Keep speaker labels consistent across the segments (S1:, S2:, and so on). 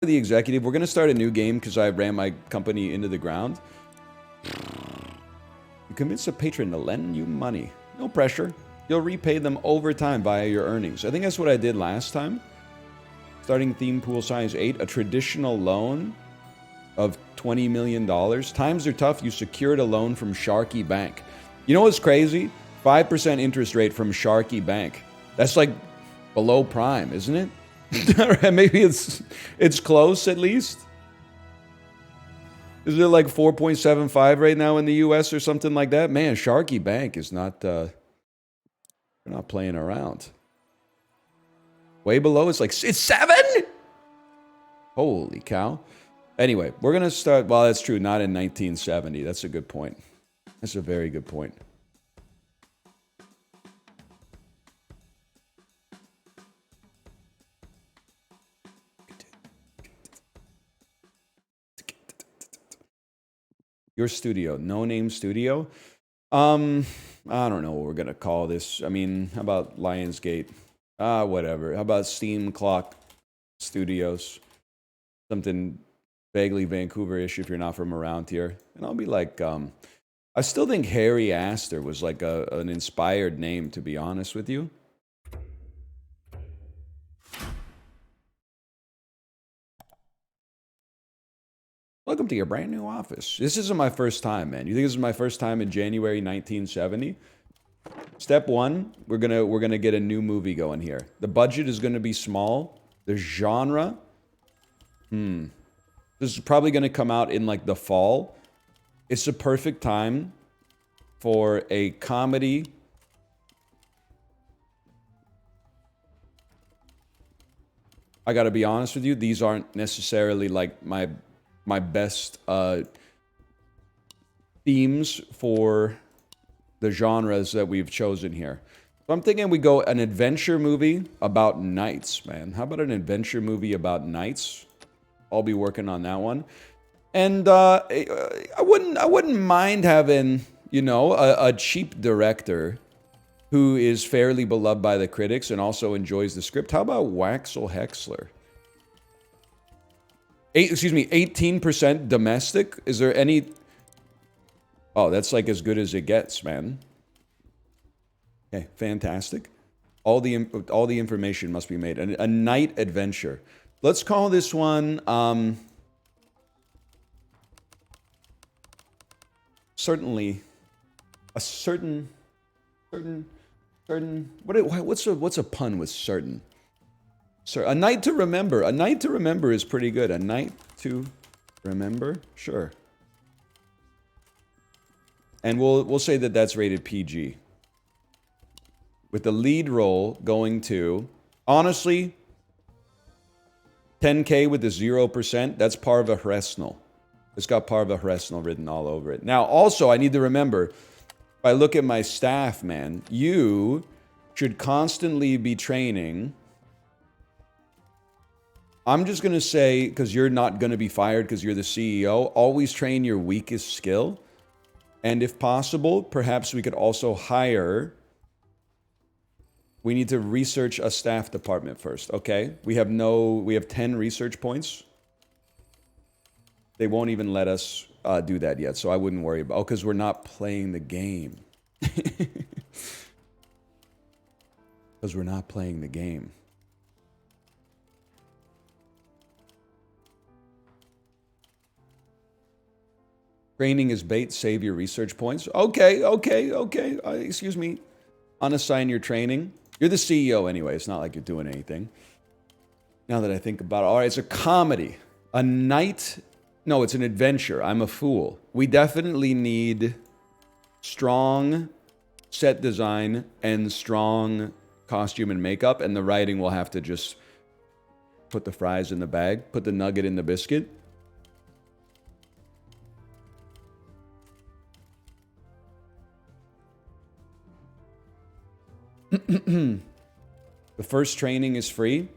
S1: The executive, we're going to start a new game because I ran my company into the ground. You convince a patron to lend you money. No pressure. You'll repay them over time via your earnings. I think that's what I did last time. Starting theme pool size 8, a traditional loan of $20 million. Times are tough. You secured a loan from Sharky Bank. You know what's crazy? 5% interest rate from Sharky Bank. That's like below prime, isn't it? Maybe it's close at least. Is it like 4.75 right now in the US or something like that? Man, Sharky Bank is not they're not playing around. Way below, it's 7? Holy cow. Anyway, we're going to start, well, that's true, not in 1970. That's a good point. That's a very good point. Your studio, no name studio. I don't know what we're gonna call this. I mean, how about Lionsgate? Whatever. How about Steam Clock Studios? Something vaguely Vancouver-ish if you're not from around here. And I'll be like, I still think Harry Astor was like an inspired name, to be honest with you. Welcome to your brand new office. This isn't my first time, man. You think this is my first time in January 1970? Step 1, we're gonna get a new movie going here. The budget is gonna be small. The genre, this is probably gonna come out in like the fall. It's the perfect time for a comedy. I gotta be honest with you, these aren't necessarily like my best themes for the genres that we've chosen here. So I'm thinking we go an adventure movie about knights, man. How about an adventure movie about knights? I'll be working on that one. And I wouldn't mind having, you know, a cheap director who is fairly beloved by the critics and also enjoys the script. How about Waxel Hexler? 18% domestic. Is there any? Oh, that's like as good as it gets, man. Okay, fantastic. All the information must be made. A night adventure. Let's call this one certainly a certain what's a pun with certain? Sir, a night to remember. A night to remember is pretty good. A night to remember, sure. And we'll say that that's rated PG. With the lead role going to, honestly, 10K with the 0%. That's Parva Hresnal. It's got Parva Hresnal written all over it. Now, also, I need to remember, if I look at my staff, man, you should constantly be training. I'm just going to say, because you're not going to be fired because you're the CEO, always train your weakest skill. And if possible, perhaps we could also hire... We need to research a staff department first, okay? We have 10 research points. They won't even let us do that yet, so I wouldn't worry about... Oh, because we're not playing the game. Because we're not playing the game. Training is bait, save your research points. Okay. Excuse me. Unassign your training. You're the CEO anyway. It's not like you're doing anything. Now that I think about it. All right, it's a comedy. A night... No, it's an adventure. I'm a fool. We definitely need strong set design and strong costume and makeup, and the writing will have to just put the fries in the bag, put the nugget in the biscuit. The first training is free.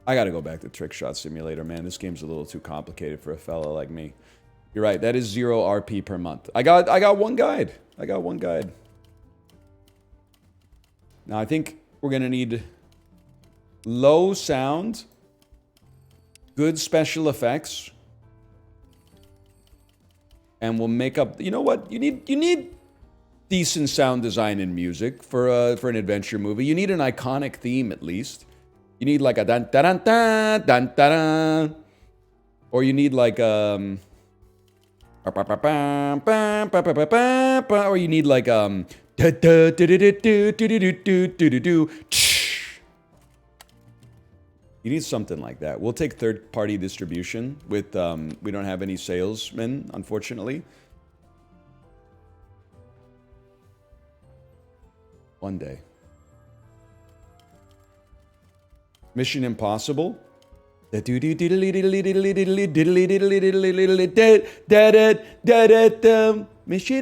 S1: I gotta go back to Trick Shot Simulator, man. This game's a little too complicated for a fella like me. You're right, that is 0 RP per month. I got one guide. I got one guide. Now I think we're gonna need low sound good special effects, and we'll make up. You know what? You need decent sound design and music for an adventure movie. You need an iconic theme at least. You need like a dun dun dun dun dun dun, or you need like or you need like you need something like that. We'll take third-party distribution with, we don't have any salesmen, unfortunately. One day. Mission Impossible. Mission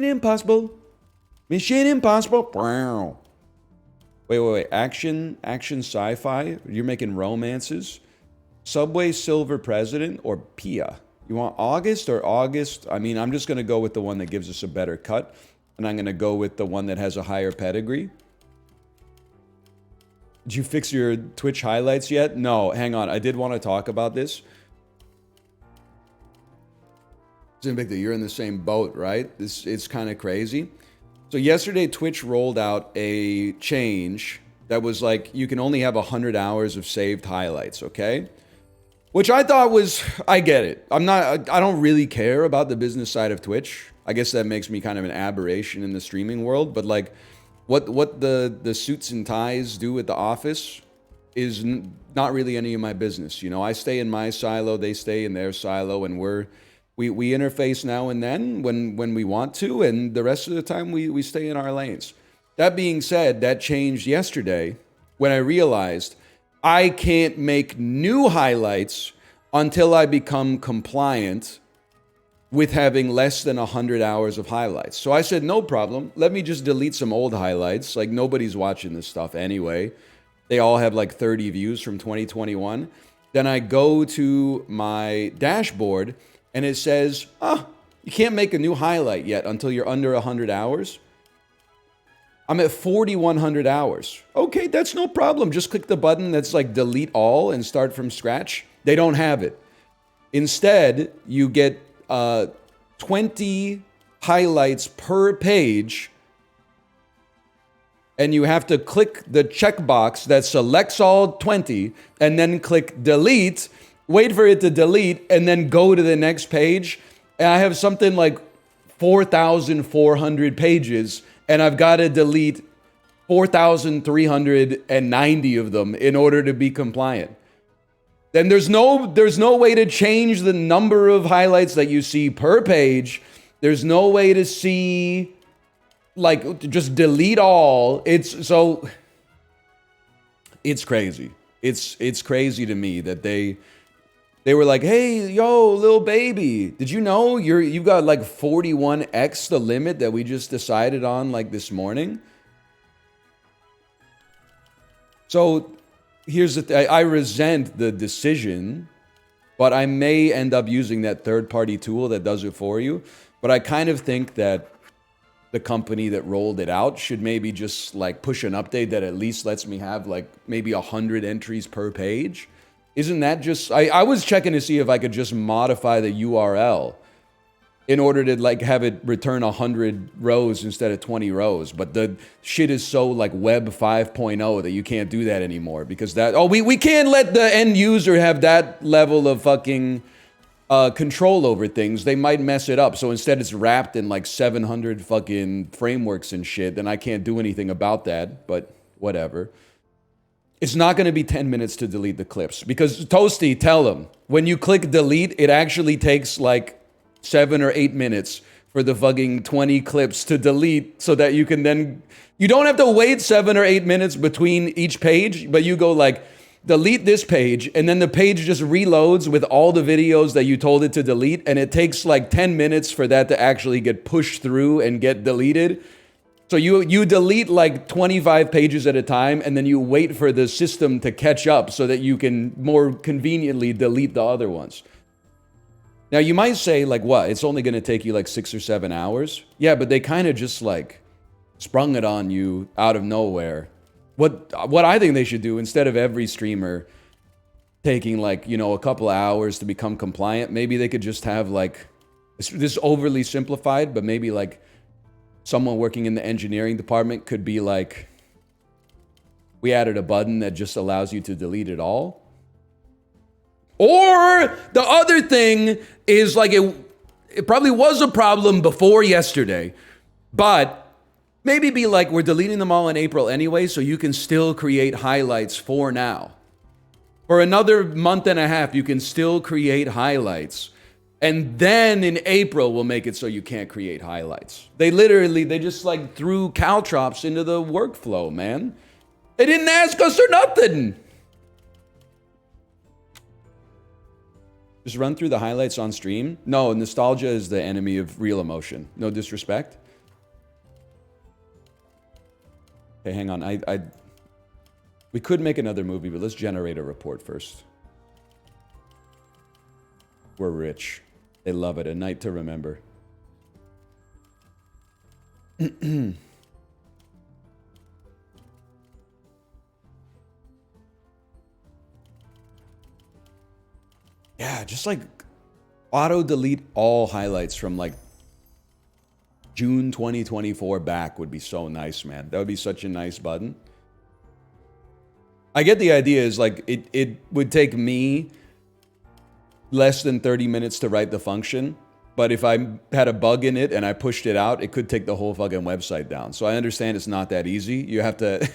S1: Impossible. Mission Impossible. Wow. Wait. Action sci-fi? You're making romances? Subway Silver President or Pia? You want August or August? I mean, I'm just going to go with the one that gives us a better cut. And I'm going to go with the one that has a higher pedigree. Did you fix your Twitch highlights yet? No, hang on. I did want to talk about this. Invicta, you're in the same boat, right? It's kind of crazy. So yesterday, Twitch rolled out a change that was like, you can only have 100 hours of saved highlights, okay? Which I thought was, I get it. I don't really care about the business side of Twitch. I guess that makes me kind of an aberration in the streaming world. But like, what the suits and ties do at the office is not really any of my business. You know, I stay in my silo, they stay in their silo, and we interface now and then when we want to, and the rest of the time we stay in our lanes. That being said, that changed yesterday when I realized I can't make new highlights until I become compliant with having less than 100 hours of highlights. So I said, no problem. Let me just delete some old highlights. Like, nobody's watching this stuff anyway. They all have like 30 views from 2021. Then I go to my dashboard and it says, you can't make a new highlight yet until you're under 100 hours. I'm at 4,100 hours. Okay, that's no problem. Just click the button that's like delete all and start from scratch. They don't have it. Instead, you get 20 highlights per page, and you have to click the checkbox that selects all 20 and then click delete, wait for it to delete, and then go to the next page. And I have something like 4,400 pages, and I've got to delete 4,390 of them in order to be compliant. Then there's no way to change the number of highlights that you see per page. There's no way to see, like, just delete all. It's crazy. It's crazy to me that they were like, hey, yo, little baby, did you know you've got like 41x the limit that we just decided on like this morning? So here's the thing. I resent the decision, but I may end up using that third-party tool that does it for you. But I kind of think that the company that rolled it out should maybe just like push an update that at least lets me have like maybe 100 entries per page. Isn't that just... I was checking to see if I could just modify the URL in order to like have it return 100 rows instead of 20 rows. But the shit is so like Web 5.0 that you can't do that anymore because that... Oh, we can't let the end user have that level of fucking control over things. They might mess it up. So instead it's wrapped in like 700 fucking frameworks and shit. Then I can't do anything about that, but whatever. It's not going to be 10 minutes to delete the clips because Toasty, tell them when you click delete, it actually takes like 7 or 8 minutes for the fucking 20 clips to delete so that you can then, you don't have to wait 7 or 8 minutes between each page, but you go like, delete this page, and then the page just reloads with all the videos that you told it to delete, and it takes like 10 minutes for that to actually get pushed through and get deleted. So you delete like 25 pages at a time, and then you wait for the system to catch up so that you can more conveniently delete the other ones. Now you might say like, what? It's only going to take you like 6 or 7 hours? Yeah, but they kind of just like sprung it on you out of nowhere. What I think they should do, instead of every streamer taking like, you know, a couple of hours to become compliant. Maybe they could just have like, this is overly simplified, but maybe like someone working in the engineering department could be like, we added a button that just allows you to delete it all. Or the other thing is like, it probably was a problem before yesterday, but maybe be like, we're deleting them all in April anyway, so you can still create highlights for now. For another month and a half, you can still create highlights. And then in April, we'll make it so you can't create highlights. They just like threw caltrops into the workflow, man. They didn't ask us or nothing. Just run through the highlights on stream. No, nostalgia is the enemy of real emotion. No disrespect. Okay, hang on. We could make another movie, but let's generate a report first. We're rich. They love it. A night to remember. Yeah, just like auto delete all highlights from like June 2024 back would be so nice, man. That would be such a nice button. I get the idea is like it would take me less than 30 minutes to write the function, but if I had a bug in it and I pushed it out, it could take the whole fucking website down. So I understand it's not that easy. You have to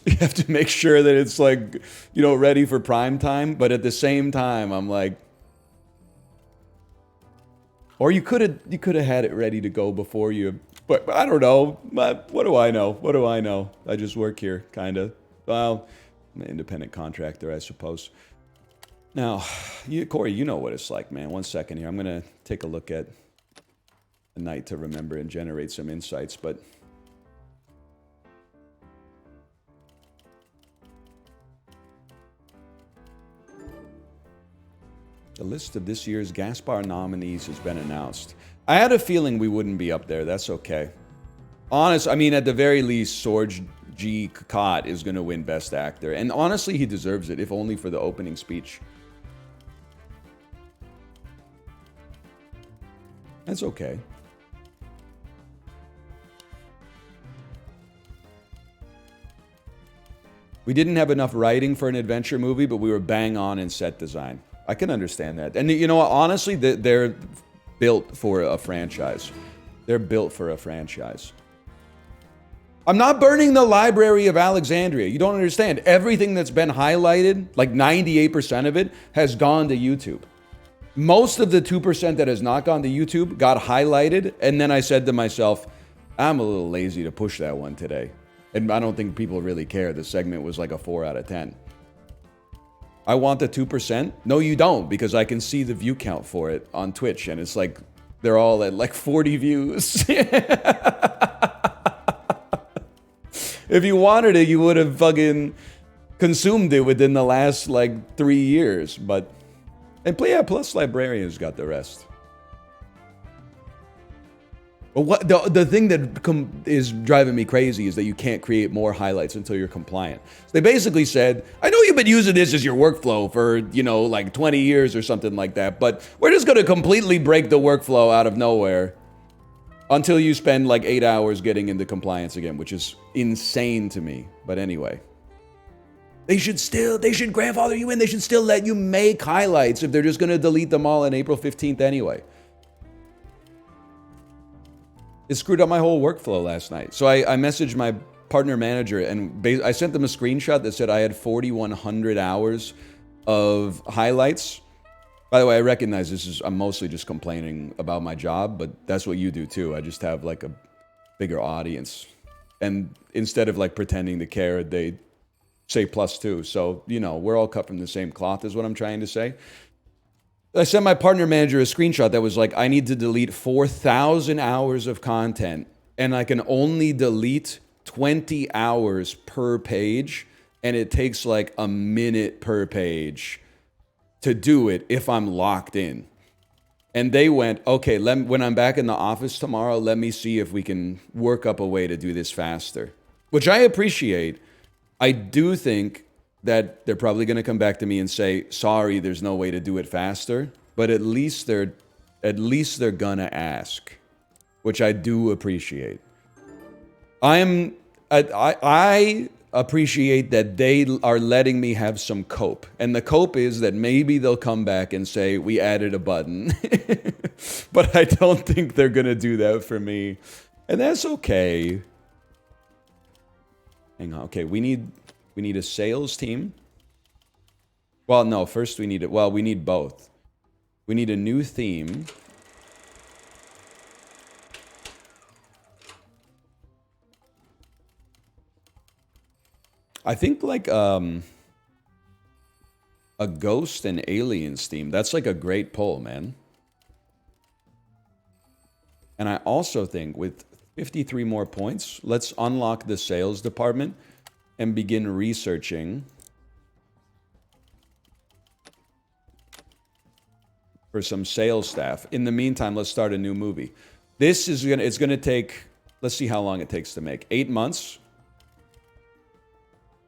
S1: you have to make sure that it's like, you know, ready for prime time, but at the same time I'm like, or you could have had it ready to go before you, but I don't know. What do I know? What do I know? I just work here, kind of. Well, I'm an independent contractor, I suppose. Now, Corey, you know what it's like, man. 1 second here. I'm going to take a look at a night to remember and generate some insights, but the list of this year's Gaspar nominees has been announced. I had a feeling we wouldn't be up there. That's okay. I mean, at the very least, Sorge G. Cott is going to win Best Actor. And honestly, he deserves it, if only for the opening speech. That's okay. We didn't have enough writing for an adventure movie, but we were bang on in set design. I can understand that. And you know what? Honestly, they're built for a franchise. They're built for a franchise. I'm not burning the Library of Alexandria. You don't understand. Everything that's been highlighted, like 98% of it, has gone to YouTube. Most of the 2% that has not gone to YouTube got highlighted, and then I said to myself, I'm a little lazy to push that one today. And I don't think people really care. The segment was like a 4 out of 10. I want the 2%. No, you don't, because I can see the view count for it on Twitch, and it's like, they're all at like 40 views. If you wanted it, you would have fucking consumed it within the last like 3 years. But, and yeah, plus Librarian's got the rest. But what the thing that is driving me crazy is that you can't create more highlights until you're compliant. So they basically said, I know you've been using this as your workflow for, you know, like 20 years or something like that, but we're just going to completely break the workflow out of nowhere until you spend like 8 hours getting into compliance again, which is insane to me. But anyway, they should grandfather you in. They should still let you make highlights if they're just going to delete them all on April 15th anyway. It screwed up my whole workflow last night. So I messaged my partner manager and I sent them a screenshot that said I had 4,100 hours of highlights. By the way, I recognize I'm mostly just complaining about my job, but that's what you do too. I just have like a bigger audience. And instead of like pretending to care, they say +2. So, you know, we're all cut from the same cloth is what I'm trying to say. I sent my partner manager a screenshot that was like, I need to delete 4,000 hours of content and I can only delete 20 hours per page. And it takes like a minute per page to do it if I'm locked in. And they went, okay, when I'm back in the office tomorrow, let me see if we can work up a way to do this faster, which I appreciate. I do think that they're probably going to come back to me and say, sorry, there's no way to do it faster. But at least they're gonna ask, which I do appreciate. I appreciate that they are letting me have some cope. And the cope is that maybe they'll come back and say, we added a button. But I don't think they're gonna do that for me. And that's okay. Hang on, okay, we need a sales team. Well, no, first we need it. Well, we need both. We need a new theme. I think like a ghost and aliens theme. That's like a great pull, man. And I also think with 53 more points, let's unlock the sales department and begin researching for some sales staff. In the meantime, let's start a new movie. It's gonna take, let's see how long it takes to make. 8 months.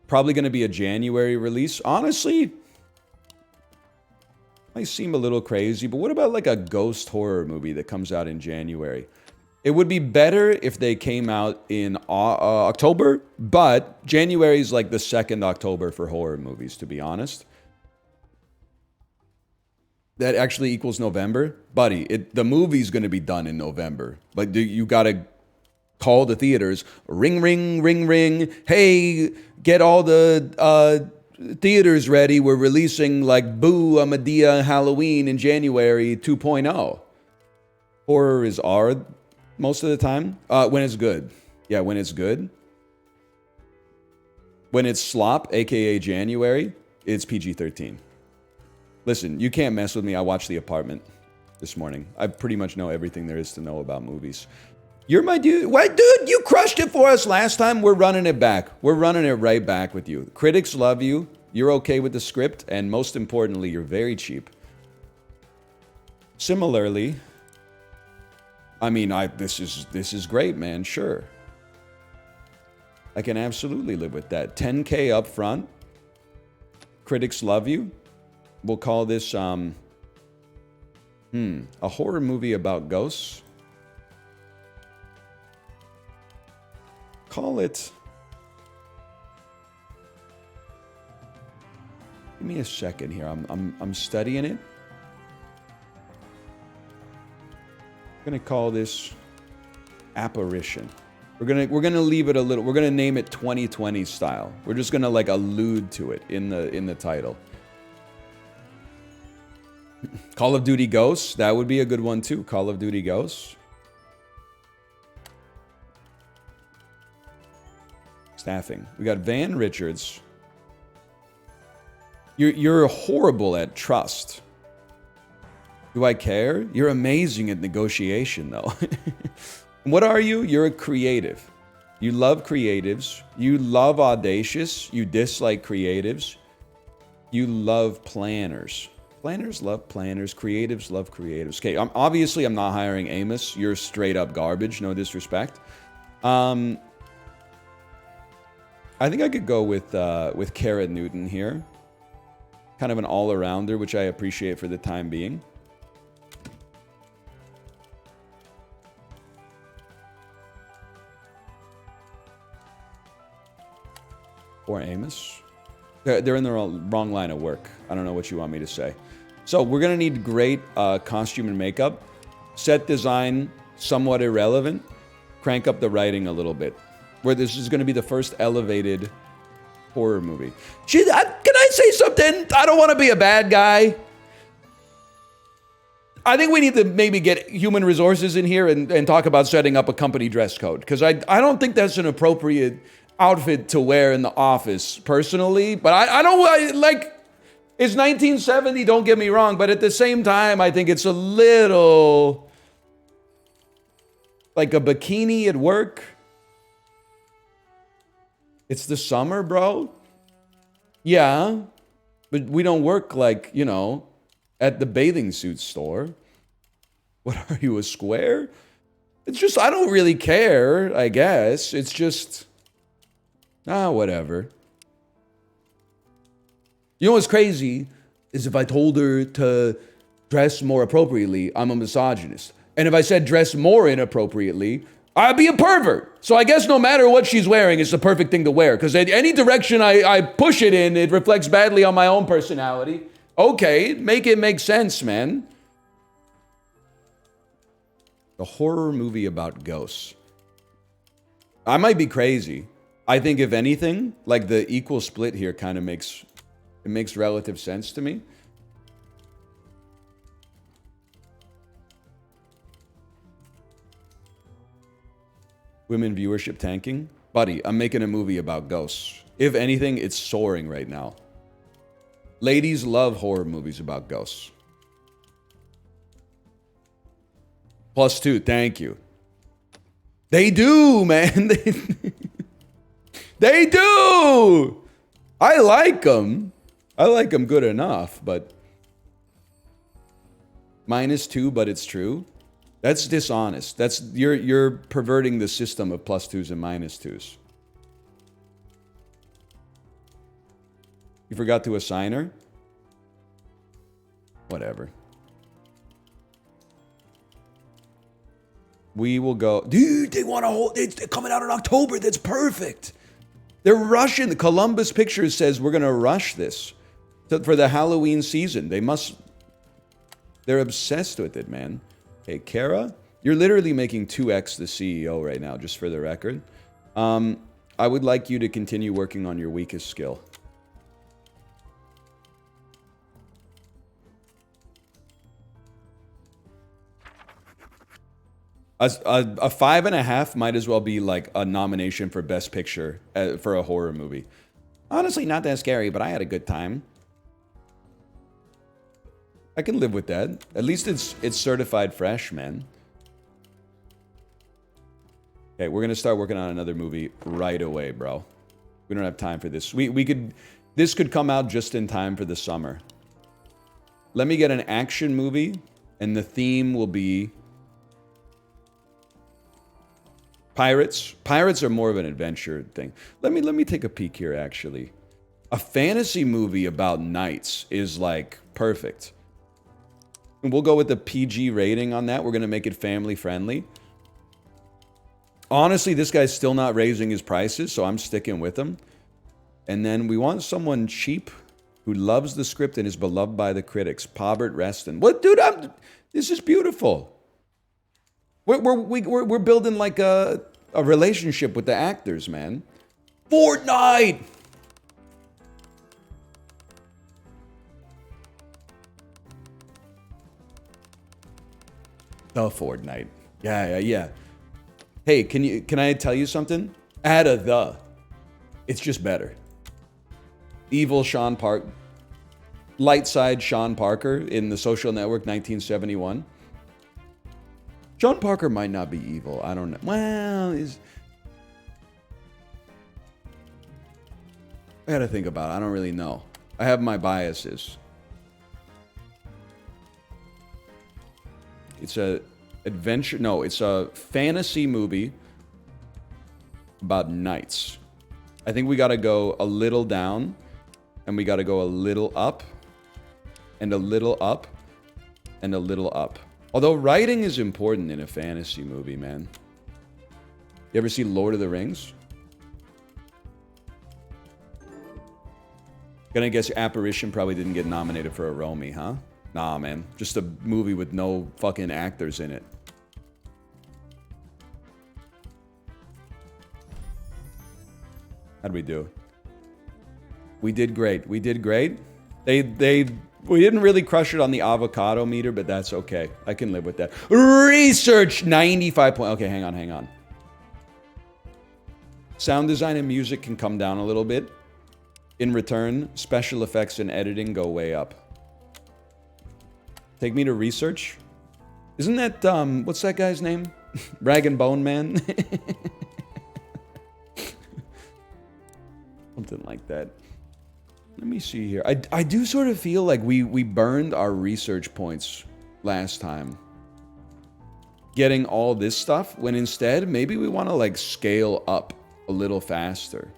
S1: Probably gonna be a January release. Honestly, might seem a little crazy, but what about like a ghost horror movie that comes out in January? It would be better if they came out in October, but January is like the second October for horror movies, to be honest. That actually equals November. Buddy, the movie's going to be done in November. But you got to call the theaters. Ring, ring, ring, ring. Hey, get all the theaters ready. We're releasing like Boo, a Madea Halloween in January 2.0. Horror is R most of the time. When it's good. Yeah, when it's good. When it's slop, aka January, it's PG-13. Listen, you can't mess with me. I watched The Apartment this morning. I pretty much know everything there is to know about movies. You're my dude. What, dude? You crushed it for us last time. We're running it back. We're running it right back with you. Critics love you. You're okay with the script. And most importantly, you're very cheap. Similarly, I mean, this is great, man. Sure. I can absolutely live with that. 10K up front. Critics love you. We'll call this, a horror movie about ghosts. Call it... Give me a second here. I'm studying it. I'm gonna call this Apparition. We're gonna leave it a little... We're gonna name it 2020 style. We're just gonna, like, allude to it in the title. Call of Duty Ghosts, that would be a good one too. Call of Duty Ghosts. Staffing. We got Van Richards. You're horrible at trust. Do I care? You're amazing at negotiation though. What are you? You're a creative. You love creatives. You love audacious. You dislike creatives. You love planners. Planners love planners. Creatives love creatives. Okay, obviously I'm not hiring Amos. You're straight up garbage. No disrespect. I think I could go with Cara Newton here. Kind of an all-arounder, which I appreciate for the time being. Or Amos. They're in the wrong line of work. I don't know what you want me to say. So we're going to need great costume and makeup. Set design, somewhat irrelevant. Crank up the writing a little bit. Where this is going to be the first elevated horror movie. Can I say something? I don't want to be a bad guy. I think we need to maybe get human resources in here and talk about setting up a company dress code. Because I don't think that's an appropriate outfit to wear in the office, personally. But I don't, like... It's 1970, don't get me wrong, but at the same time, I think it's a little... like a bikini at work. It's the summer, bro. Yeah, but we don't work like, you know, at the bathing suit store. What are you, a square? It's just, I don't really care, I guess. It's just, whatever. You know what's crazy is if I told her to dress more appropriately, I'm a misogynist. And if I said dress more inappropriately, I'd be a pervert. So I guess no matter what she's wearing, it's the perfect thing to wear. Because any direction I push it in, it reflects badly on my own personality. Okay, make it make sense, man. A horror movie about ghosts. I might be crazy. I think if anything, like the equal split here kind of makes relative sense to me. Women viewership tanking. Buddy, I'm making a movie about ghosts. If anything, it's soaring right now. Ladies love horror movies about ghosts. +2, thank you. They do, man. They do! I like them. I like them good enough, but... -2, but it's true. That's dishonest. That's you're perverting the system of +2s and -2s. You forgot to assign her? Whatever. We will go. Dude, they want to hold. They're coming out in October. That's perfect. They're rushing. The Columbus Pictures says we're going to rush this for the Halloween season. They must. They're obsessed with it, man. Hey, Kara, you're literally making 2x the CEO right now, just for the record. I would like you to continue working on your weakest skill. A 5.5 might as well be like a nomination for Best Picture for a horror movie. Honestly, not that scary, but I had a good time. I can live with that. At least it's certified fresh, man. Okay, we're gonna start working on another movie right away, bro. We don't have time for this. This could come out just in time for the summer. Let me get an action movie, and the theme will be pirates. Pirates are more of an adventure thing. Let me take a peek here, actually. A fantasy movie about knights is like perfect. And we'll go with the PG rating on that. We're going to make it family friendly. Honestly, this guy's still not raising his prices, so I'm sticking with him. And then we want someone cheap who loves the script and is beloved by the critics. Pobert Reston. What, dude? This is beautiful. We're building like a relationship with the actors, man. Fortnite! The Fortnite. Yeah. Hey, can I tell you something? Add a the. It's just better. Evil Sean Park. Light side Sean Parker in The Social Network 1971. Sean Parker might not be evil. I don't know. Well, I gotta think about it. I don't really know. I have my biases. It's a adventure. No, it's a fantasy movie about knights. I think we gotta go a little down, and we gotta go a little up, and a little up, and a little up. Although writing is important in a fantasy movie, man. You ever see Lord of the Rings? Gonna guess Apparition probably didn't get nominated for a Romy, huh? Nah, man. Just a movie with no fucking actors in it. How'd we do? We did great. We did great. We didn't really crush it on the avocado meter, but that's okay. I can live with that. Research 95 point. Okay, hang on. Sound design and music can come down a little bit. In return, special effects and editing go way up. Take me to research. Isn't that, what's that guy's name? Rag and Bone Man? Something like that. Let me see here. I do sort of feel like we burned our research points last time. Getting all this stuff, when instead, maybe we want to like scale up a little faster.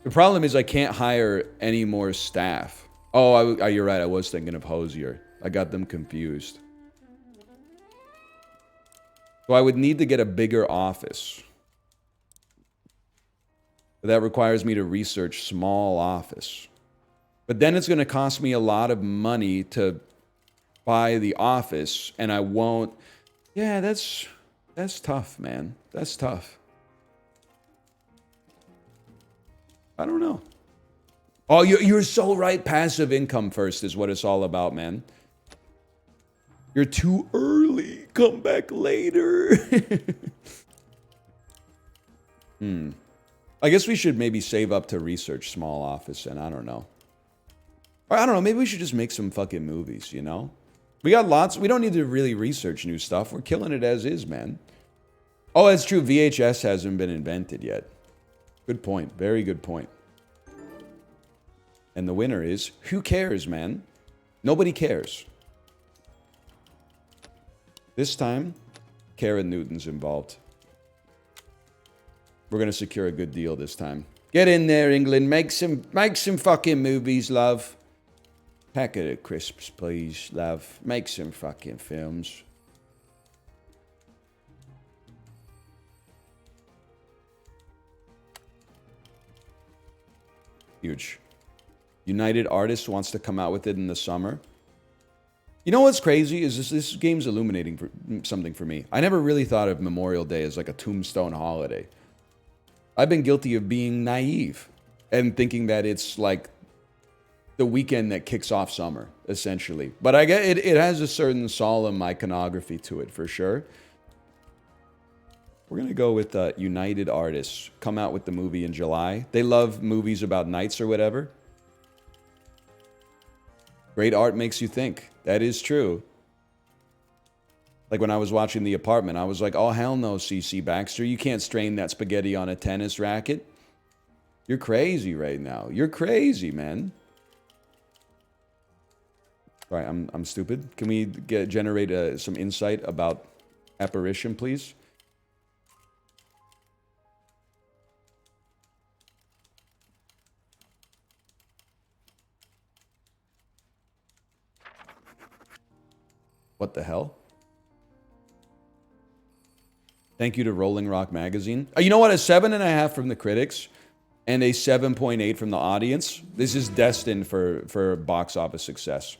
S1: The problem is I can't hire any more staff. Oh, you're right. I was thinking of Hosier. I got them confused. So I would need to get a bigger office. But that requires me to research small office. But then it's going to cost me a lot of money to buy the office, and I won't... Yeah, that's tough, man. That's tough. I don't know. Oh, you're so right. Passive income first is what it's all about, man. You're too early. Come back later. I guess we should maybe save up to research small office, and I don't know. Or I don't know, maybe we should just make some fucking movies, you know? We got lots. We don't need to really research new stuff. We're killing it as is, man. Oh, that's true. VHS hasn't been invented yet. Good point. Very good point. And the winner is, who cares, man? Nobody cares. This time, Karen Newton's involved. We're going to secure a good deal this time. Get in there, England. Make some fucking movies, love. Packet of crisps, please, love. Make some fucking films. Huge. United Artists wants to come out with it in the summer. You know what's crazy is this game's illuminating for something for me. I never really thought of Memorial Day as like a tombstone holiday. I've been guilty of being naive and thinking that it's like the weekend that kicks off summer, essentially. But I get it has a certain solemn iconography to it, for sure. We're going to go with United Artists. Come out with the movie in July. They love movies about knights or whatever. Great art makes you think. That is true. Like when I was watching The Apartment, I was like, oh, hell no, C.C. Baxter. You can't strain that spaghetti on a tennis racket. You're crazy right now. You're crazy, man. All right, I'm stupid. Can we generate some insight about apparition, please? What the hell? Thank you to Rolling Rock Magazine. You know what? A 7.5 from the critics and a 7.8 from the audience. This is destined for box office success.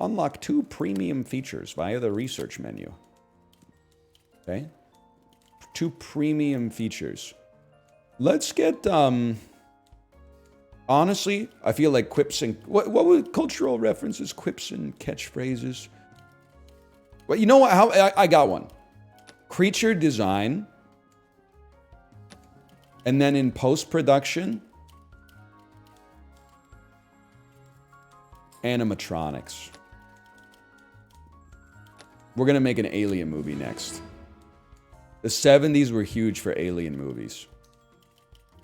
S1: Unlock 2 premium features via the research menu. Okay? 2 premium features. Let's get, honestly, I feel like quips and... What were cultural references? Quips and catchphrases? Well, you know what? I got one. Creature design. And then in post-production, animatronics. We're going to make an alien movie next. The 70s were huge for alien movies.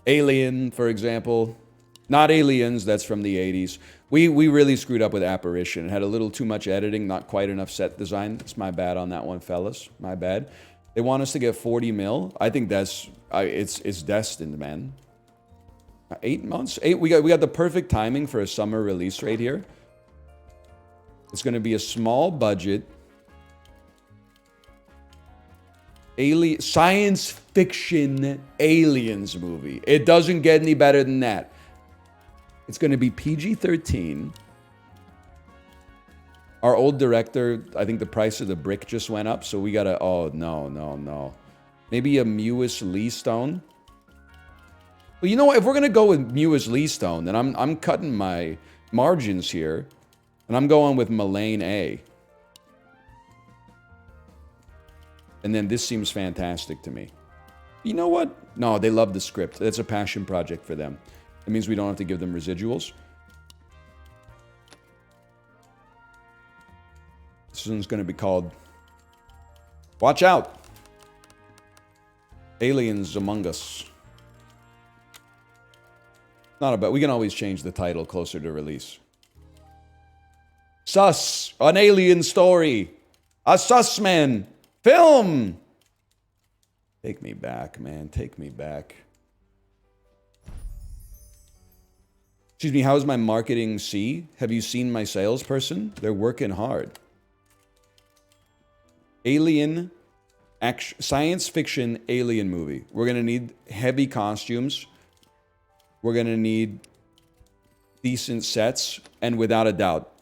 S1: Alien, for example. Not Aliens, that's from the 80s. We really screwed up with Apparition. It had a little too much editing, not quite enough set design. It's my bad on that one, fellas. My bad. They want us to get 40 mil. I think that's... it's destined, man. 8 months? We got the perfect timing for a summer release right here. It's going to be a small budget... science fiction aliens movie. It doesn't get any better than that. It's going to be PG-13. Our old director, I think the price of the brick just went up, so we got to... Oh, no. Maybe a Mewis Lee Stone. Well, you know what? If we're going to go with Mewis Lee Stone, then I'm cutting my margins here, and I'm going with Mullane A. And then this seems fantastic to me. You know what? No, they love the script. That's a passion project for them. It means we don't have to give them residuals. This one's going to be called... Watch out! Aliens Among Us. Not about... We can always change the title closer to release. Sus! An alien story! A Sussman! Film! Take me back, man. Take me back. Excuse me, how is my marketing C? Have you seen my salesperson? They're working hard. Alien, science fiction alien movie. We're going to need heavy costumes. We're going to need decent sets. And without a doubt.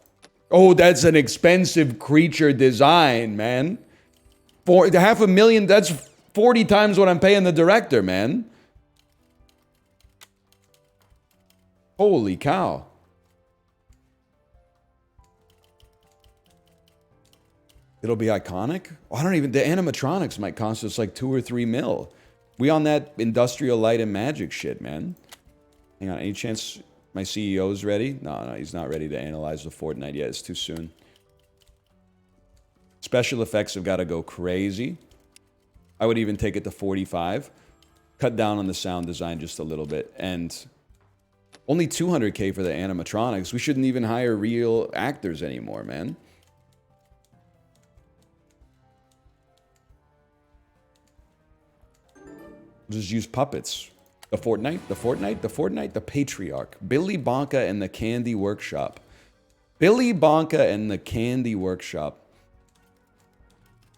S1: Oh, that's an expensive creature design, man. For $500,000, that's 40 times what I'm paying the director, man. Holy cow. It'll be iconic? Oh, I don't even... The animatronics might cost us like 2 or 3 mil. We on that industrial light and magic shit, man. Hang on, any chance my CEO's ready? No, he's not ready to analyze the Fortnite yet. It's too soon. Special effects have got to go crazy. I would even take it to 45. Cut down on the sound design just a little bit. And only 200K for the animatronics. We shouldn't even hire real actors anymore, man. Just use puppets. The Fortnite, the Patriarch. Billy Bonka and the Candy Workshop. Billy Bonka and the Candy Workshop.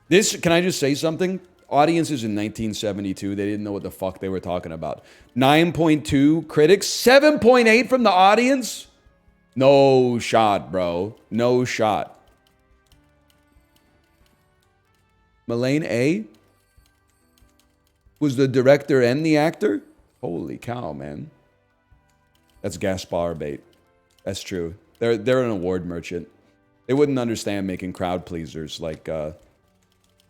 S1: This, can I just say something? Audiences in 1972, they didn't know what the fuck they were talking about. 9.2 critics, 7.8 from the audience? No shot, bro. No shot. Melaine A was the director and the actor? Holy cow, man. That's Gaspar bait. That's true. They're an award merchant. They wouldn't understand making crowd pleasers like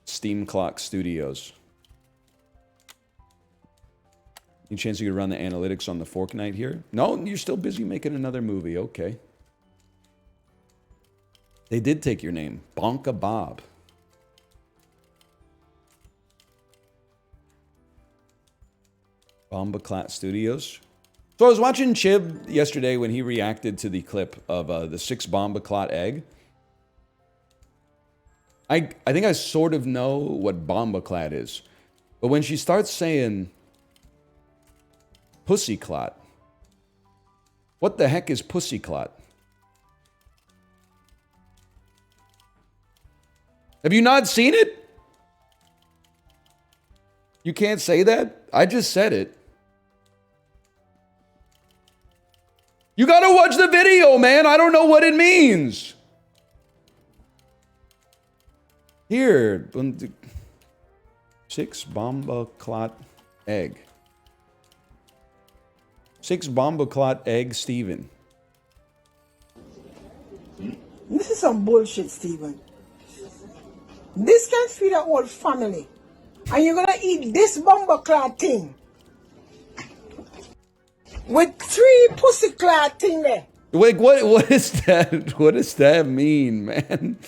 S1: Steam Clock Studios. Any chance you could run the analytics on the Fortnite here? No, you're still busy making another movie. Okay. They did take your name. Bonka Bob. Bombaclat Studios. So I was watching Chib yesterday when he reacted to the clip of the 6 Bombaclat egg. I think I sort of know what Bombaclat is. But when she starts saying Pussyclot, what the heck is Pussyclot? Have you not seen it? You can't say that? I just said it. You gotta watch the video, man. I don't know what it means. Here. 6 Bombaclat egg. 6 Bombaclat egg, Steven.
S2: This is some bullshit, Steven. This can feed a whole family. And you're gonna eat this Bombaclat thing. With 3 Pussyclat thing there.
S1: Wait, what is that? What does that mean, man?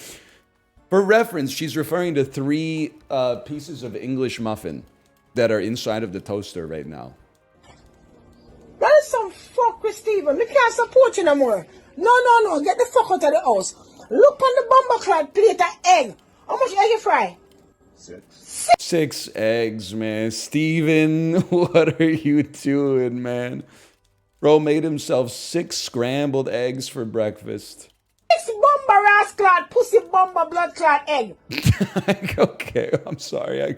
S1: For reference, she's referring to 3 pieces of English muffin that are inside of the toaster right now.
S2: That is some fuck with Steven. We can't support you no more. No. Get the fuck out of the house. Look on the Bombaclat plate of egg. How much egg you fry?
S3: 6.
S1: 6 eggs, man. Steven, what are you doing, man? Bro made himself 6 scrambled eggs for breakfast.
S2: 6 Bomba Rasclat, Pussy Bomba Blood Clot egg.
S1: Okay, I'm sorry.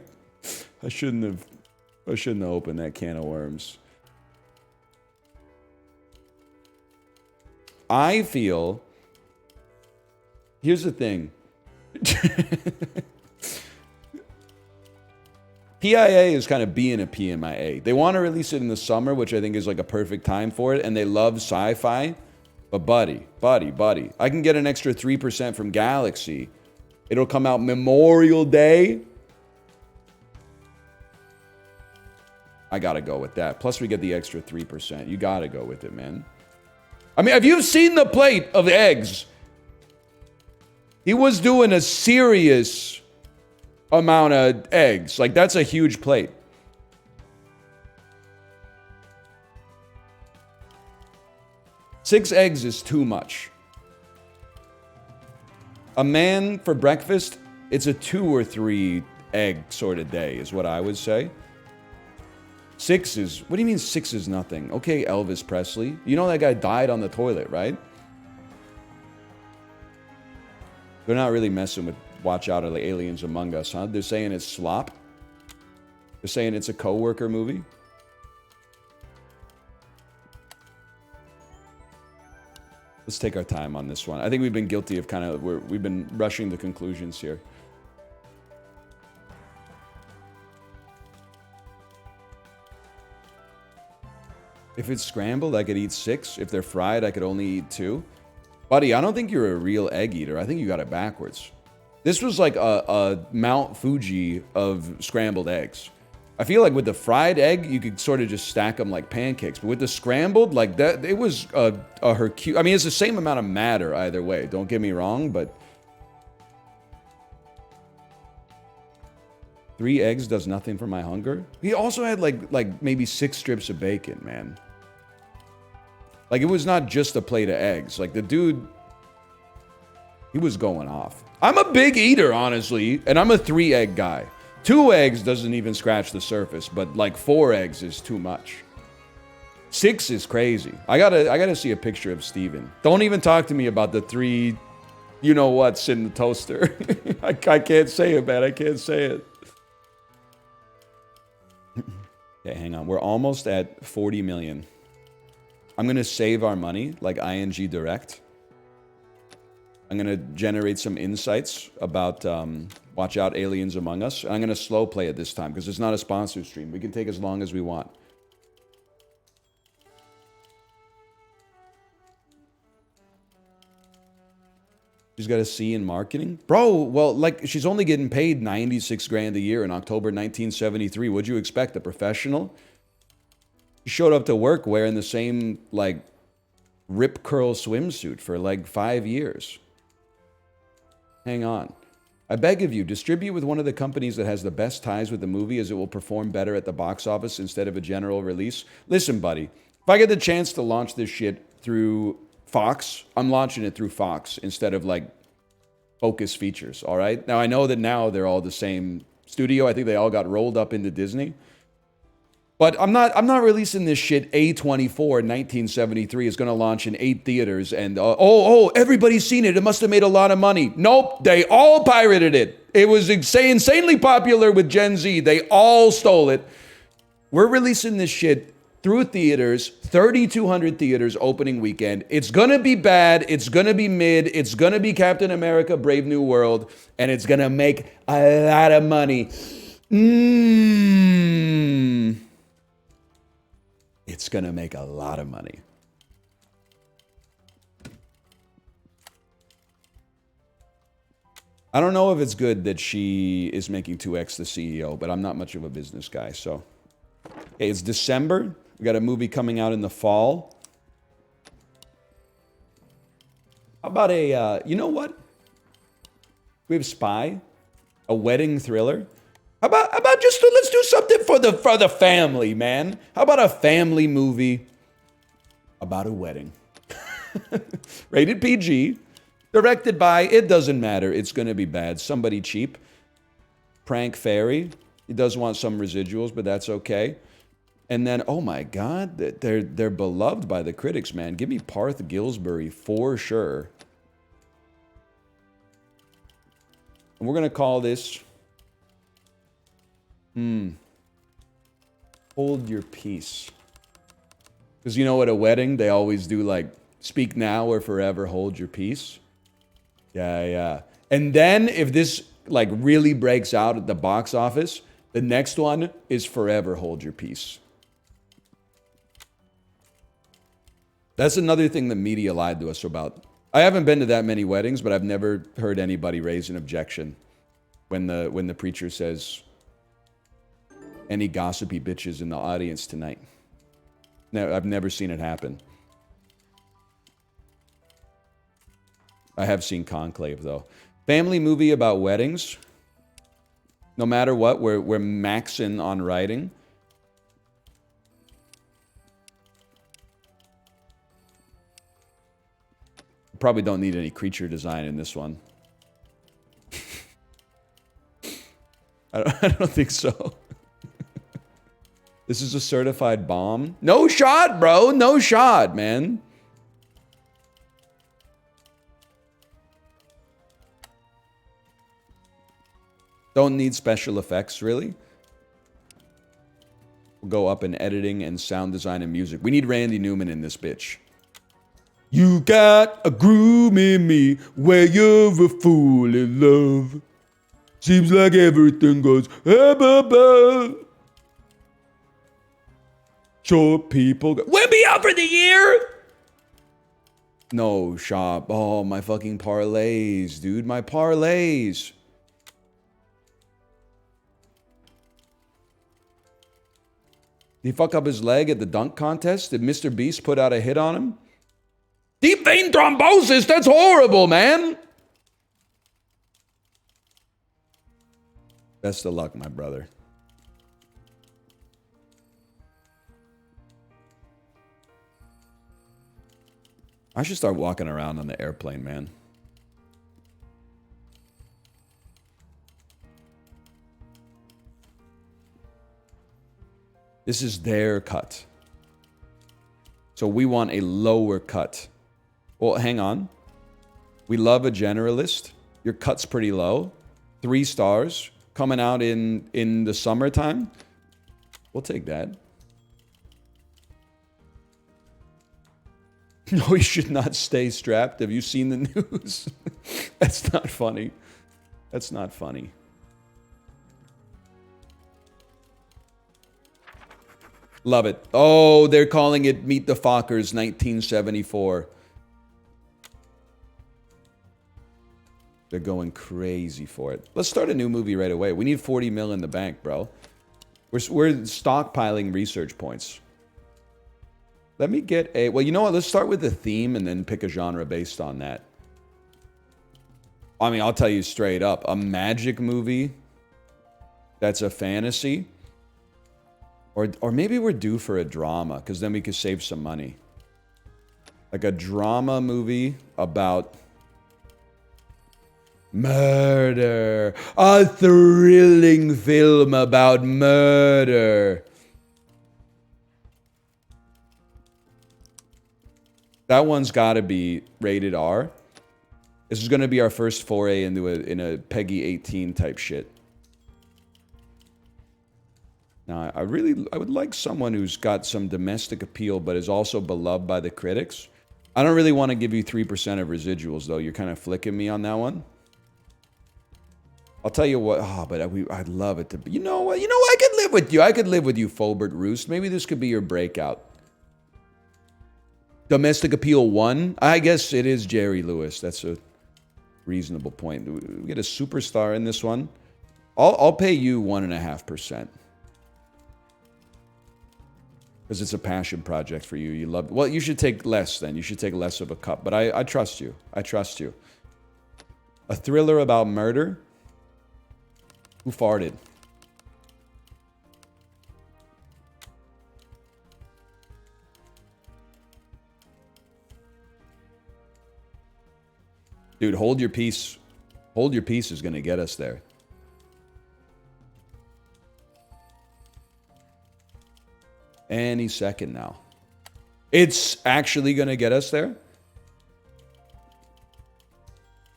S1: I shouldn't have opened that can of worms. I feel, here's the thing. PIA is kind of being a PMIA. They want to release it in the summer, which I think is like a perfect time for it, and they love sci-fi. But buddy, I can get an extra 3% from Galaxy. It'll come out Memorial Day. I gotta go with that. Plus we get the extra 3%. You gotta go with it, man. I mean, have you seen the plate of eggs? He was doing a serious amount of eggs. Like, that's a huge plate. Six eggs is too much. A man for breakfast, it's a 2 or 3 egg sort of day, is what I would say. 6 is... What do you mean 6 is nothing? Okay, Elvis Presley. You know that guy died on the toilet, right? They're not really messing with Watch Out, or Aliens Among Us, huh? They're saying it's slop. They're saying it's a coworker movie. Let's take our time on this one. I think we've been guilty of we've been rushing to conclusions here. If it's scrambled, I could eat 6. If they're fried, I could only eat 2. Buddy, I don't think you're a real egg eater. I think you got it backwards. This was like a Mount Fuji of scrambled eggs. I feel like with the fried egg, you could sort of just stack them like pancakes. But with the scrambled, like that, it was a Hercule. I mean, it's the same amount of matter either way. Don't get me wrong, but 3 eggs does nothing for my hunger. He also had like maybe 6 strips of bacon, man. Like, it was not just a plate of eggs. Like, the dude, he was going off. I'm a big eater, honestly, and I'm a 3-egg guy. 2 eggs doesn't even scratch the surface, but like 4 eggs is too much. 6 is crazy. I gotta see a picture of Steven. Don't even talk to me about the 3 you-know-what's in the toaster. I can't say it, man. I can't say it. Okay, hang on. We're almost at 40 million. I'm going to save our money like ING Direct. I'm going to generate some insights about Watch Out, Aliens Among Us. And I'm going to slow play it this time because it's not a sponsor stream. We can take as long as we want. She's got a C in marketing? Bro, well, like, she's only getting paid 96 grand a year in October 1973. What'd you expect, a professional? She showed up to work wearing the same, like, rip curl swimsuit for, like, 5 years. Hang on. I beg of you, distribute with one of the companies that has the best ties with the movie, as it will perform better at the box office instead of a general release. Listen, buddy, if I get the chance to launch this shit through Fox, I'm launching it through Fox instead of, like, Focus Features, all right? Now, I know that now they're all the same studio. I think they all got rolled up into Disney. But I'm not releasing this shit A24 in 1973. It's going to launch in 8 theaters. And, everybody's seen it. It must have made a lot of money. Nope, they all pirated it. It was insanely popular with Gen Z. They all stole it. We're releasing this shit through theaters, 3,200 theaters opening weekend. It's going to be bad. It's going to be mid. It's going to be Captain America, Brave New World. And it's going to make a lot of money. It's going to make a lot of money. I don't know if it's good that she is making 2x the CEO, but I'm not much of a business guy, so. Okay, it's December. We got a movie coming out in the fall. How about a, you know what? We have Spy, a wedding thriller. How about just let's do something for the family, man. How about a family movie about a wedding? Rated PG, directed by, it doesn't matter, it's going to be bad, somebody cheap. Prank Fairy. He does want some residuals, but that's okay. And then, oh my God, they're beloved by the critics, man. Give me Parth Gilsbury for sure. And we're going to call this Hold Your Peace. Because you know, at a wedding, they always do like, speak now or forever hold your peace. Yeah. And then if this like really breaks out at the box office, the next one is Forever Hold Your Peace. That's another thing the media lied to us about. I haven't been to that many weddings, but I've never heard anybody raise an objection when the preacher says, any gossipy bitches in the audience tonight. No, I've never seen it happen. I have seen Conclave, though. Family movie about weddings. No matter what, we're maxing on writing. Probably don't need any creature design in this one. I don't think so. This is a certified bomb. No shot, bro. No shot, man. Don't need special effects, really. We'll go up in editing and sound design and music. We need Randy Newman in this bitch. You got a groove in me where you're a fool in love. Seems like everything goes above. Short people go. Win me out for the year! No, shop. Oh, my fucking parlays, dude. My parlays. Did he fuck up his leg at the dunk contest? Did Mr. Beast put out a hit on him? Deep vein thrombosis? That's horrible, man. Best of luck, my brother. I should start walking around on the airplane, man. This is their cut. So we want a lower cut. Well, hang on. We love a generalist. Your cut's pretty low. 3 stars. Coming out in the summertime. We'll take that. No, you should not stay strapped. Have you seen the news? That's not funny. That's not funny. Love it. Oh, they're calling it Meet the Fockers 1974. They're going crazy for it. Let's start a new movie right away. We need 40 mil in the bank, bro. We're stockpiling research points. Let me get a... Well, you know what? Let's start with the theme and then pick a genre based on that. I mean, I'll tell you straight up. A magic movie that's a fantasy... Or maybe we're due for a drama, because then we could save some money. Like a drama movie about murder. A thrilling film about murder. That one's got to be rated R. This is going to be our first foray into a Peggy 18 type shit. Now, I would like someone who's got some domestic appeal, but is also beloved by the critics. I don't really want to give you 3% of residuals, though. You're kind of flicking me on that one. I'll tell you what. Oh, but I'd love it to be. You know what? I could live with you. I could live with you, Fulbert Roost. Maybe this could be your breakout. Domestic appeal 1. I guess it is Jerry Lewis. That's a reasonable point. We get a superstar in this one. I'll pay you 1.5%. Because it's a passion project for you. You love... Well, you should take less then. You should take less of a cut. But I trust you. I trust you. A thriller about murder? Who farted? Dude, hold your peace. Hold your peace is going to get us there. Any second now. It's actually going to get us there.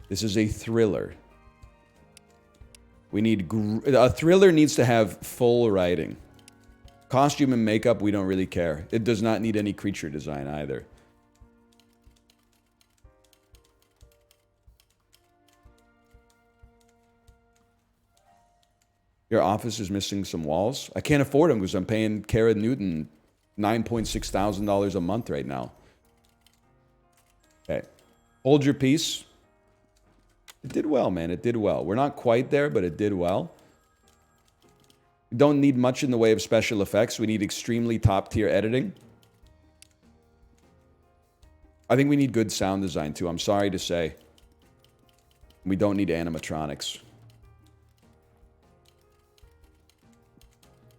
S1: This is a thriller. We need... A thriller needs to have full writing. Costume and makeup, we don't really care. It does not need any creature design either. Your office is missing some walls. I can't afford them because I'm paying Cara Newton $9.6 thousand a month right now. Okay. Hold your peace. It did well, man. It did well. We're not quite there, but it did well. We don't need much in the way of special effects. We need extremely top-tier editing. I think we need good sound design, too. I'm sorry to say. We don't need animatronics.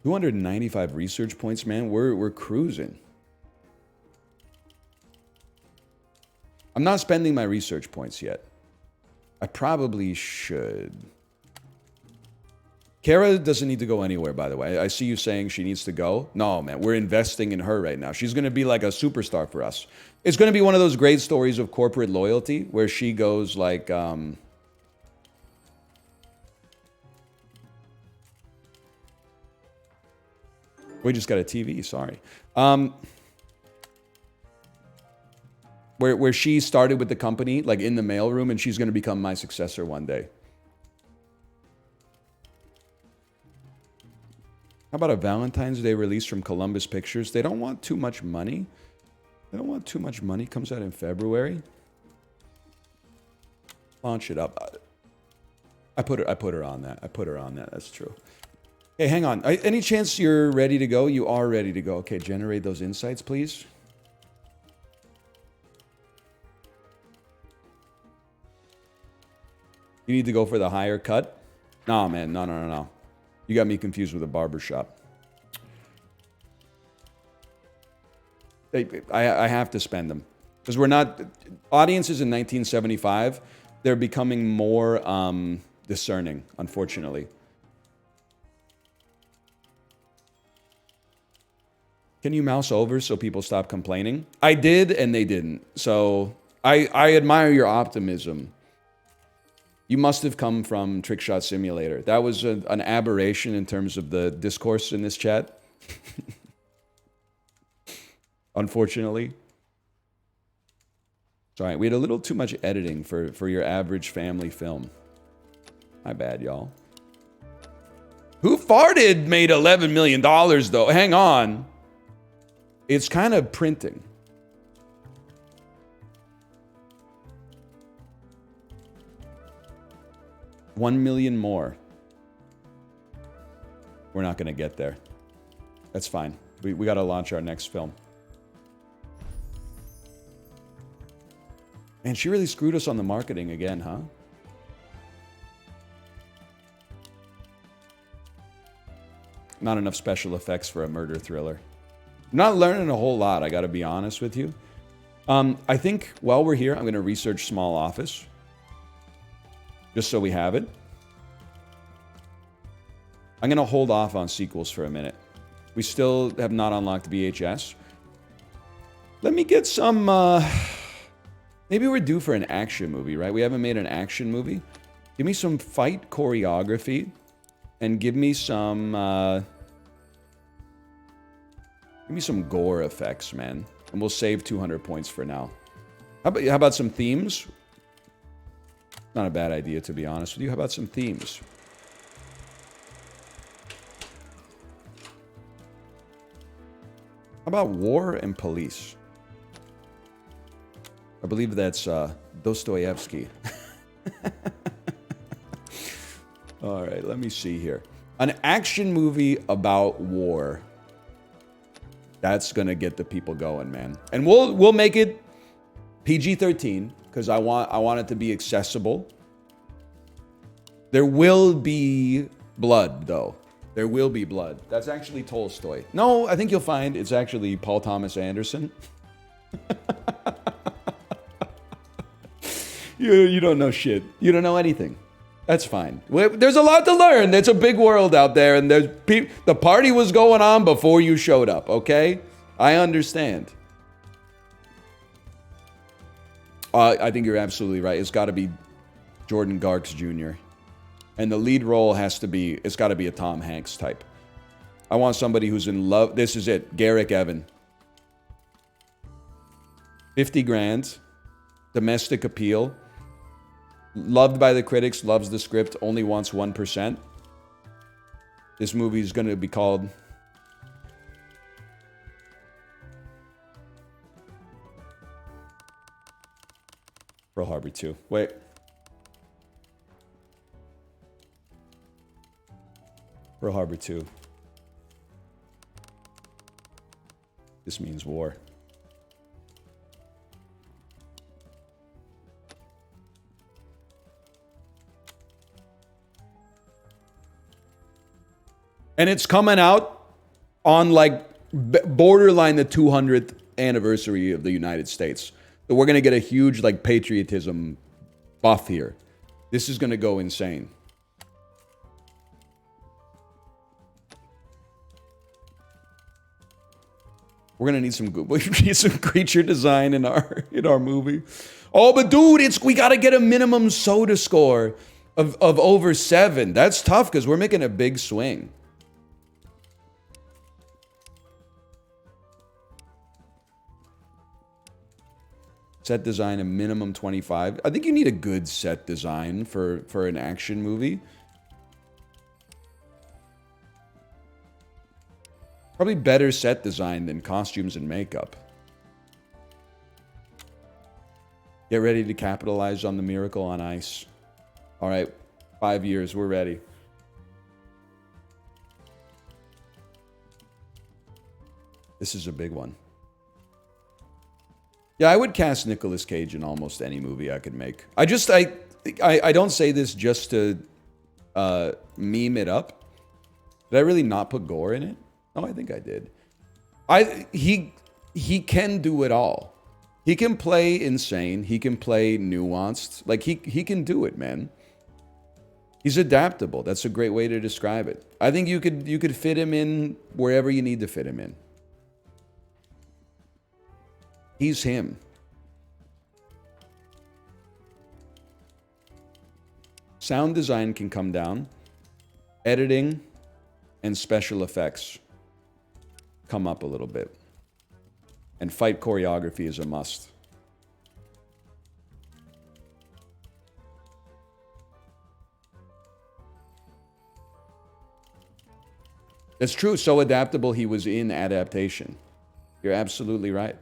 S1: 295 research points, man. We're cruising. I'm not spending my research points yet. I probably should. Kara doesn't need to go anywhere, by the way. I see you saying she needs to go. No, man, we're investing in her right now. She's going to be like a superstar for us. It's going to be one of those great stories of corporate loyalty where she goes like... we just got a TV, sorry. Where she started with the company, like in the mailroom, and she's going to become my successor one day. How about a Valentine's Day release from Columbus Pictures? They don't want too much money. They don't want too much money. Comes out in February. Launch it up. I put her on that. I put her on that. That's true. Hey, hang on. Any chance you're ready to go? You are ready to go. Okay, generate those insights, please. You need to go for the higher cut? Nah, man. No. You got me confused with a barbershop. I have to spend them. Because we're not... Audiences in 1975, they're becoming more discerning, unfortunately. Can you mouse over so people stop complaining? I did, and they didn't. So I admire your optimism. You must have come from Trickshot Simulator. That was an aberration in terms of the discourse in this chat. Unfortunately. Sorry, we had a little too much editing for your average family film. My bad, y'all. Who Farted made $11 million, though. Hang on. It's kind of printing. $1 million more. We're not going to get there. That's fine. We got to launch our next film. Man, she really screwed us on the marketing again, huh? Not enough special effects for a murder thriller. I'm not learning a whole lot, I got to be honest with you. I think while we're here, I'm going to research Small Office. Just so we have it. I'm going to hold off on sequels for a minute. We still have not unlocked VHS. Let me get some... maybe we're due for an action movie, right? We haven't made an action movie. Give me some fight choreography. And give me some... give me some gore effects, man. And we'll save 200 points for now. How about some themes? Not a bad idea, to be honest with you. How about some themes? How about war and police? I believe that's Dostoevsky. All right, let me see here. An action movie about war. That's gonna get the people going, man. And we'll make it PG-13 because I want it to be accessible. There will be blood, though. There will be blood. That's actually Tolstoy. No, I think you'll find it's actually Paul Thomas Anderson. You don't know shit. You don't know anything. That's fine. There's a lot to learn. There's a big world out there, and the party was going on before you showed up, okay? I understand. I think you're absolutely right. It's got to be Jordan Garks Jr. And the lead role it's got to be a Tom Hanks type. I want somebody who's in love. This is it. Garrick Evan. 50 grand. Domestic appeal. Loved by the critics, loves the script, only wants 1%. This movie is going to be called... Pearl Harbor 2. Wait. Pearl Harbor 2. This means war. And it's coming out on like borderline the 200th anniversary of the United States. So we're going to get a huge like patriotism buff here. This is going to go insane. We're gonna need some we need some creature design in our movie. Oh, but dude, we gotta get a minimum soda score of over 7. That's tough because we're making a big swing. Set design a minimum 25. I think you need a good set design for an action movie. Probably better set design than costumes and makeup. Get ready to capitalize on the miracle on ice. All right, 5 years, we're ready. This is a big one. Yeah, I would cast Nicolas Cage in almost any movie I could make. I don't say this just to meme it up. Did I really not put gore in it? Oh, I think I did. He can do it all. He can play insane. He can play nuanced. Like he can do it, man. He's adaptable. That's a great way to describe it. I think you could fit him in wherever you need to fit him in. He's him. Sound design can come down. Editing and special effects come up a little bit. And fight choreography is a must. That's true. So adaptable he was in adaptation. You're absolutely right.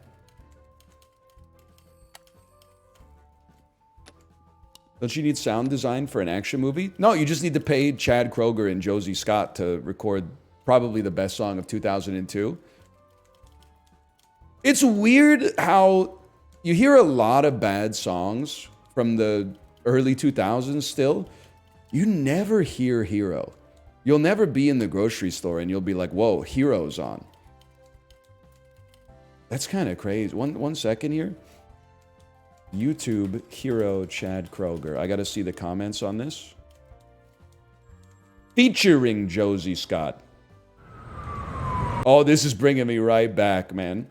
S1: Don't you need sound design for an action movie? No, you just need to pay Chad Kroeger and Josie Scott to record probably the best song of 2002. It's weird how you hear a lot of bad songs from the early 2000s still. You never hear Hero. You'll never be in the grocery store and you'll be like, whoa, Hero's on. That's kind of crazy. One second here. YouTube Hero Chad Kroeger. I got to see the comments on this. Featuring Josie Scott. Oh, this is bringing me right back, man.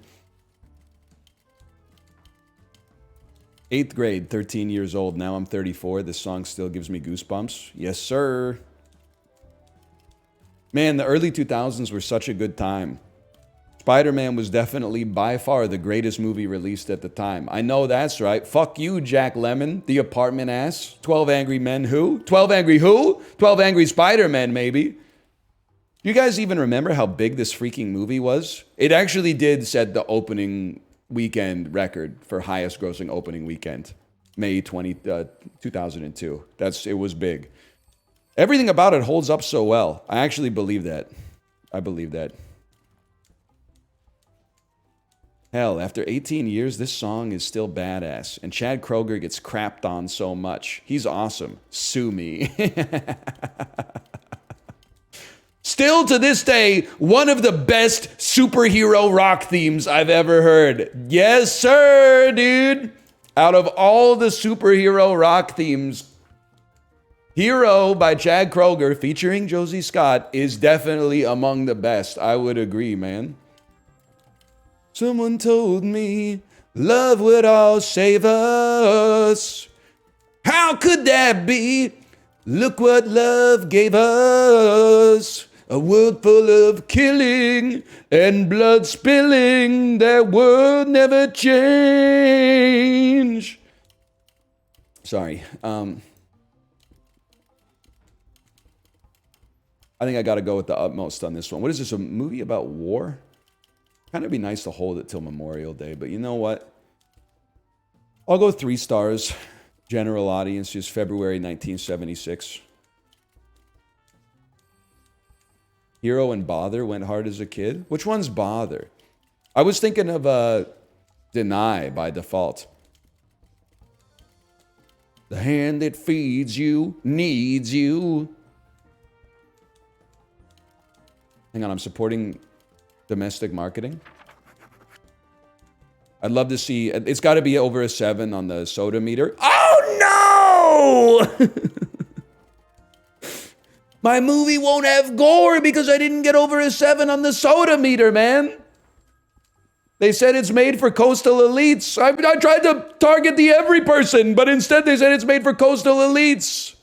S1: 8th grade, 13 years old. Now I'm 34. This song still gives me goosebumps. Yes, sir. Man, the early 2000s were such a good time. Spider-Man was definitely by far the greatest movie released at the time. I know that's right. Fuck you, Jack Lemmon, the apartment ass. 12 Angry Men who? 12 Angry who? 12 Angry Spider-Man, maybe. Do you guys even remember how big this freaking movie was? It actually did set the opening weekend record for highest grossing opening weekend. May 2002. It was big. Everything about it holds up so well. I actually believe that. I believe that. Hell, after 18 years, this song is still badass. And Chad Kroeger gets crapped on so much. He's awesome. Sue me. Still to this day, one of the best superhero rock themes I've ever heard. Yes, sir, dude. Out of all the superhero rock themes, Hero by Chad Kroeger featuring Josie Scott is definitely among the best. I would agree, man. Someone told me love would all save us. How could that be? Look what love gave us. A world full of killing and blood spilling. That world never change. Sorry. I think I got to go with the utmost on this one. What is this, a movie about war? Kind of be nice to hold it till Memorial Day, but you know what? I'll go 3 stars. General audience, just February 1976. Hero and Bother went hard as a kid. Which one's Bother? I was thinking of Deny by default. The hand that feeds you needs you. Hang on, I'm supporting domestic marketing. I'd love to see, it's got to be over a 7 on the soda meter. Oh no! My movie won't have gore because I didn't get over a 7 on the soda meter, man. They said it's made for coastal elites. I tried to target the every person, but instead they said it's made for coastal elites.